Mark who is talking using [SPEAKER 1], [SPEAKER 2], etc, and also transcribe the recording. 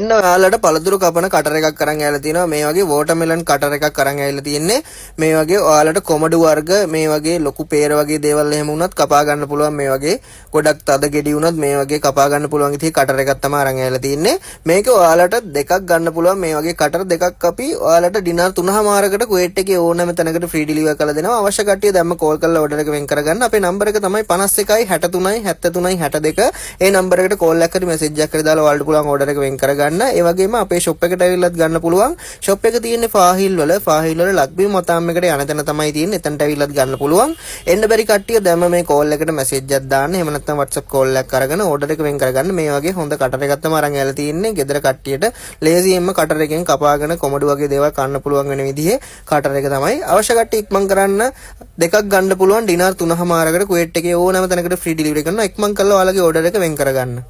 [SPEAKER 1] එන්න ඔයාලට පළතුරු කපන කටර් එකක් අරන් ඇවිල්ලා තියෙනවා. මේ වගේ වෝටර්මෙලන් කටර් එකක් අරන් ඇවිල්ලා තියෙන්නේ. මේ වගේ ඔයාලට කොමඩු වර්ග මේ වගේ ලොකු peer වගේ දේවල් එහෙම වුණත් කපා ගන්න පුළුවන්. මේ වගේ ගොඩක් තද ගෙඩි වුණත් මේ වගේ කපා ගන්න පුළුවන් ඉතින් කටර් එකක් තමයි අරන් ඇවිල්ලා තියෙන්නේ. මේක ඔයාලට දෙකක් ගන්න පුළුවන්. මේ වගේ කටර් දෙකක් අපි ඔයාලට ඩිනර් 3:00කට කුවේට් එකේ ඕනෑම තැනකට ෆ්‍රී ඩිලිවර් කරලා දෙනවා. අවශ්‍ය කට්ටිය දැම්ම කෝල් කරලා ඕඩර් එක වෙන් කරගන්න. අපේ නම්බර එක තමයි 51 63 73 62. ඒ නම්බර එකට කෝල් එකක් හරි මෙසේජ් එකක් හරි දාලා ඔයාලට පුළුවන් ඕඩර් එක වෙන් කරගන්න. ඒ වගේම අපේ ෂොප් එකට ඇවිල්ලත් ගන්න පුළුවන්. ෂොප් එක තියෙන්නේ ෆාහිල් වල ලක්බිම් මතාම් එකට යන තැන තමයි තියෙන්නේ. එතනට ඇවිල්ලත් ගන්න පුළුවන්. එන්න බැරි කට්ටිය දැම්ම මේ කෝල් එකට මෙසේජ් එකක් දාන්න. එහෙම නැත්නම් WhatsApp කෝල් එකක් අරගෙන ඕඩර් එක වෙන් කරගන්න. මේ වගේ හොඳ කටර් එකක් තමයි අරන් ඇවිල්ලා තියෙන්නේ. ගෙදර කට්ටියට ලේසියෙන්ම කටර් එකෙන් කපාගෙන කොමඩු වගේ දේවල් කන්න පුළුවන් වෙන විදිහේ කටර් එක තමයි. අවශ්‍ය කට්ටිය ඉක්මන් කරන්න දෙකක් ගන්න පුළුවන්. ඩිනර් 3:00කට කුවේට් එකේ ඕනෑම තැනකට ෆ්‍රී ඩිලිවරි කරනවා. ඉක්මන් කරලා ඔයාලගේ ඕඩර් එක වෙන් කරගන්න.